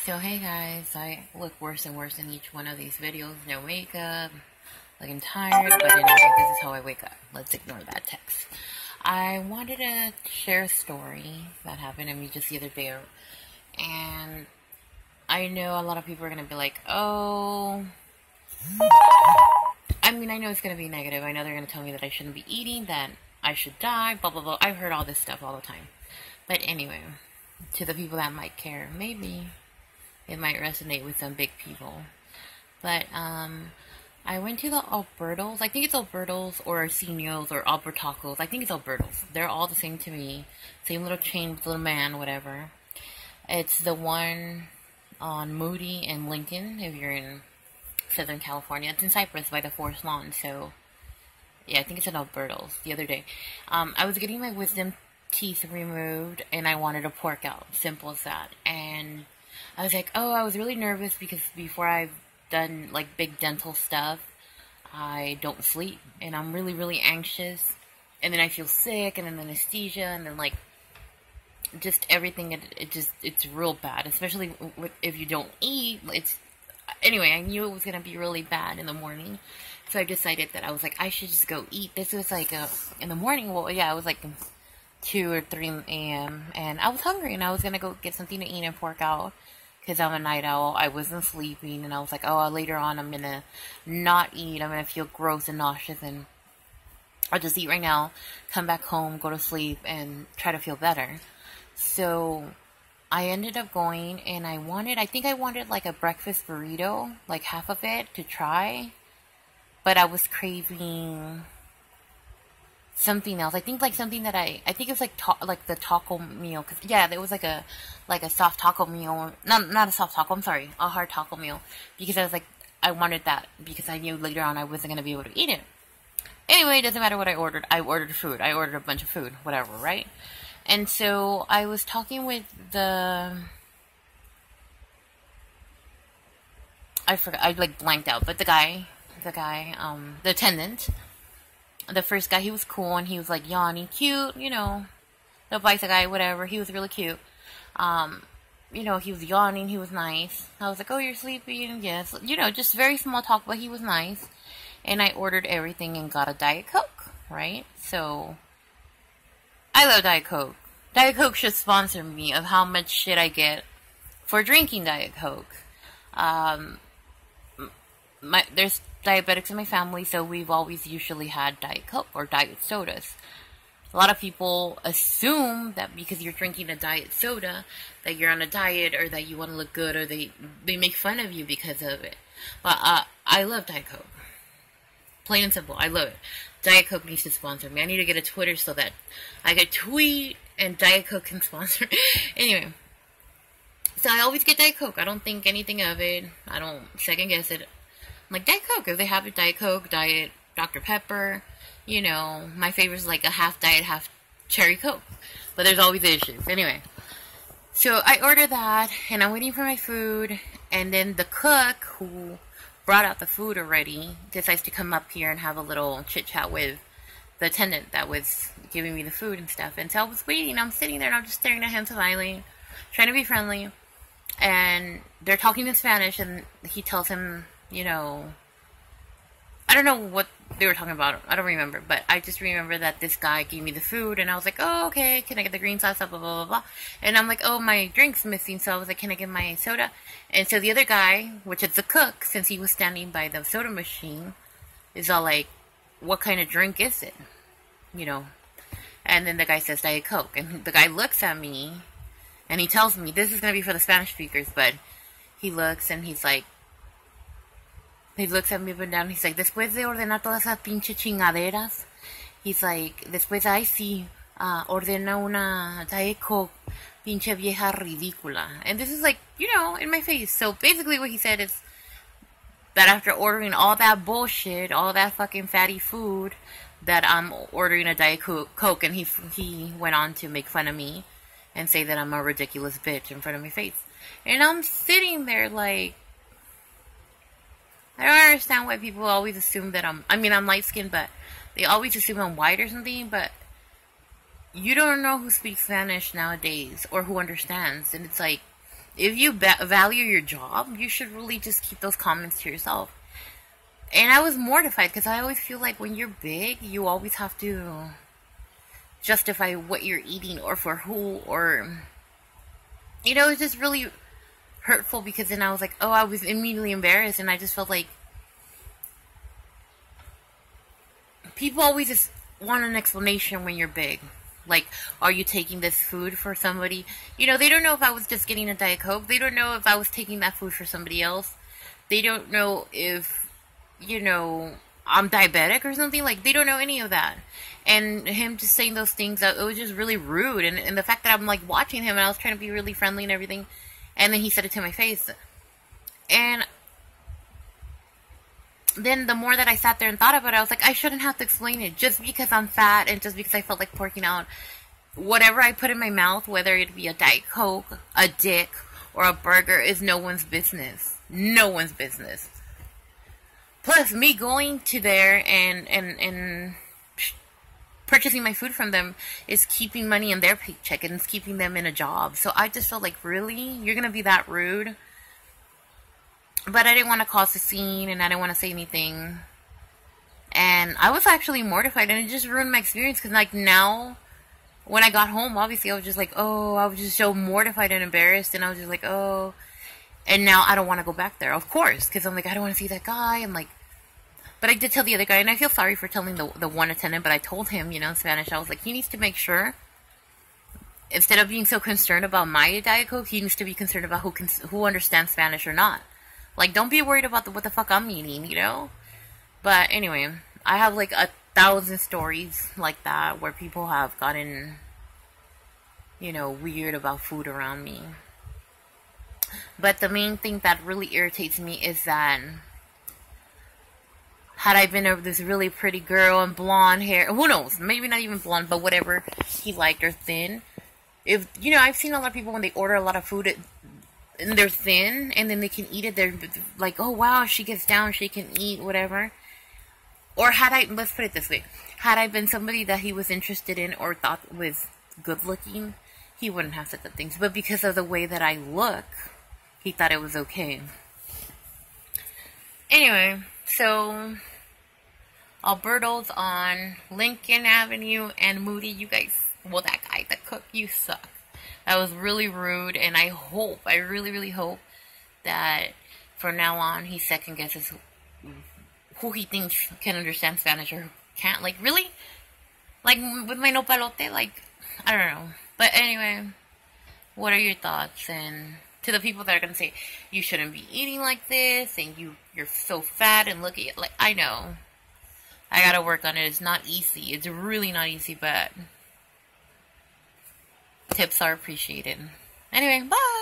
So hey guys, I look worse and worse in each one of these videos. No makeup, looking tired, but anyway, this is how I wake up. Let's ignore that text. I wanted to share a story that happened to me just the other day, and I know a lot of people are going to be like, oh, I know it's going to be negative. I know they're going to tell me that I shouldn't be eating, that I should die, blah, blah, blah. I've heard all this stuff all the time. But anyway, to the people that might care, maybe it might resonate with some big people. But I went to the Alberto's. I think it's Alberto's or Arsenio's or Albertacos. I think it's Alberto's. They're all the same to me. Same little chain, little man, whatever. It's the one on Moody and Lincoln, if you're in Southern California. It's in Cypress by the Forest Lawn. So, yeah, I think it's at Alberto's the other day. I was getting my wisdom teeth removed, and I wanted a pork out. Simple as that. And I was like, oh, I was really nervous because before I've done, like, big dental stuff, I don't sleep. And I'm really, really anxious. And then I feel sick, and then anesthesia, and then, like, just everything, it's real bad. Especially if you don't eat. Anyway, I knew it was going to be really bad in the morning. So I decided that I was like, I should just go eat. This was, like, in the morning. Well, yeah, it was, like, 2 or 3 a.m. And I was hungry, and I was going to go get something to eat and pork out. Because I'm a night owl, I wasn't sleeping, and I was like, oh, later on I'm going to not eat, I'm going to feel gross and nauseous, and I'll just eat right now, come back home, go to sleep, and try to feel better. So, I ended up going, and I think I wanted, like, a breakfast burrito, like, half of it, to try, but I was craving something else. I think like something that I think it was like the taco meal. Cause yeah, there was like a soft taco meal. Not a soft taco. I'm sorry, a hard taco meal. Because I was like, I wanted that because I knew later on I wasn't gonna be able to eat it. Anyway, it doesn't matter what I ordered. I ordered food. I ordered a bunch of food, whatever, right? And so I was talking with I forgot. I like blanked out. But the attendant. The first guy, he was cool, and he was, like, yawning, cute, you know, the bicycle guy, whatever, he was really cute, you know, he was yawning, he was nice. I was like, oh, you're sleepy, and yes, you know, just very small talk, but he was nice, and I ordered everything and got a Diet Coke, right? So, I love Diet Coke. Diet Coke should sponsor me of how much shit I get for drinking Diet Coke. There's diabetics in my family, so we've always usually had Diet Coke or diet sodas. A lot of people assume that because you're drinking a diet soda, that you're on a diet or that you want to look good, or they make fun of you because of it. But I love Diet Coke. Plain and simple, I love it. Diet Coke needs to sponsor me. I need to get a Twitter so that I could tweet and Diet Coke can sponsor. Anyway, so I always get Diet Coke. I don't think anything of it. I don't second guess it. Like Diet Coke, if they have it, Diet Coke, Diet Dr. Pepper, you know, my favorite is like a half Diet, half Cherry Coke, but there's always issues. Anyway, so I ordered that, and I'm waiting for my food, and then the cook who brought out the food already decides to come up here and have a little chit-chat with the attendant that was giving me the food and stuff, and so I was waiting, I'm sitting there, and I'm just staring at him smiling, trying to be friendly, and they're talking in Spanish, and he tells him, you know, I don't know what they were talking about. I don't remember. But I just remember that this guy gave me the food. And I was like, oh, okay. Can I get the green sauce? Blah, blah, blah, blah. And I'm like, oh, my drink's missing. So I was like, can I get my soda? And so the other guy, which is the cook, since he was standing by the soda machine, is all like, what kind of drink is it? You know. And then the guy says Diet Coke. And the guy looks at me. And he tells me, this is going to be for the Spanish speakers. But he looks and he's like, he looks at me up and down. He's like, después de ordenar todas esas pinche chingaderas, he's like, después ahí sí, ordena una Diet Coke, pinche vieja ridícula. And this is like, you know, in my face. So basically what he said is that after ordering all that bullshit, all that fucking fatty food, that I'm ordering a Diet Coke. And he went on to make fun of me and say that I'm a ridiculous bitch in front of my face. And I'm sitting there like, I don't understand why people always assume that I'm light-skinned, but they always assume I'm white or something, but you don't know who speaks Spanish nowadays, or who understands, and it's like, if you value your job, you should really just keep those comments to yourself. And I was mortified because I always feel like when you're big, you always have to justify what you're eating or for who, or, you know, it's just really hurtful because then I was like, oh, I was immediately embarrassed, and I just felt like people always just want an explanation when you're big. Like, are you taking this food for somebody? You know, they don't know if I was just getting a Diet Coke. They don't know if I was taking that food for somebody else. They don't know if, you know, I'm diabetic or something. Like, they don't know any of that. And him just saying those things, it was just really rude. And the fact that I'm, like, watching him, and I was trying to be really friendly and everything, and then he said it to my face. And then the more that I sat there and thought about it, I was like, I shouldn't have to explain it. Just because I'm fat and just because I felt like porking out, whatever I put in my mouth, whether it be a Diet Coke, a dick, or a burger, is no one's business. No one's business. Plus, me going to there and purchasing my food from them is keeping money in their paycheck, and it's keeping them in a job. So I just felt like, really? You're going to be that rude? But I didn't want to cause a scene, and I didn't want to say anything. And I was actually mortified, and it just ruined my experience. Because, like, now, when I got home, obviously, I was just like, oh, I was just so mortified and embarrassed. And I was just like, oh. And now I don't want to go back there, of course. Because I'm like, I don't want to see that guy. I'm like, but I did tell the other guy, and I feel sorry for telling the one attendant. But I told him, you know, in Spanish, I was like, he needs to make sure, instead of being so concerned about my Diet Coke, he needs to be concerned about who understands Spanish or not. Like, don't be worried about what the fuck I'm eating, you know? But anyway, I have like 1,000 stories like that where people have gotten, you know, weird about food around me. But the main thing that really irritates me is that had I been this really pretty girl and blonde hair, who knows, maybe not even blonde, but whatever he liked, or thin. If, you know, I've seen a lot of people when they order a lot of food, and they're thin, and then they can eat it, they're like, oh wow, she gets down, she can eat, whatever. Or had I, let's put it this way, had I been somebody that he was interested in or thought was good looking, he wouldn't have said the things. But because of the way that I look, he thought it was okay. Anyway, so Alberto's on Lincoln Avenue and Moody, you guys, well, that guy, the cook, you suck. That was really rude, and I hope, I really, really hope that from now on he second guesses who he thinks can understand Spanish or who can't. Like, really? Like, with my nopalote? Like, I don't know. But anyway, what are your thoughts? And to the people that are going to say, you shouldn't be eating like this, and you're so fat, and look at you. Like, I know. I gotta work on it. It's not easy. It's really not easy, but tips are appreciated. Anyway, bye!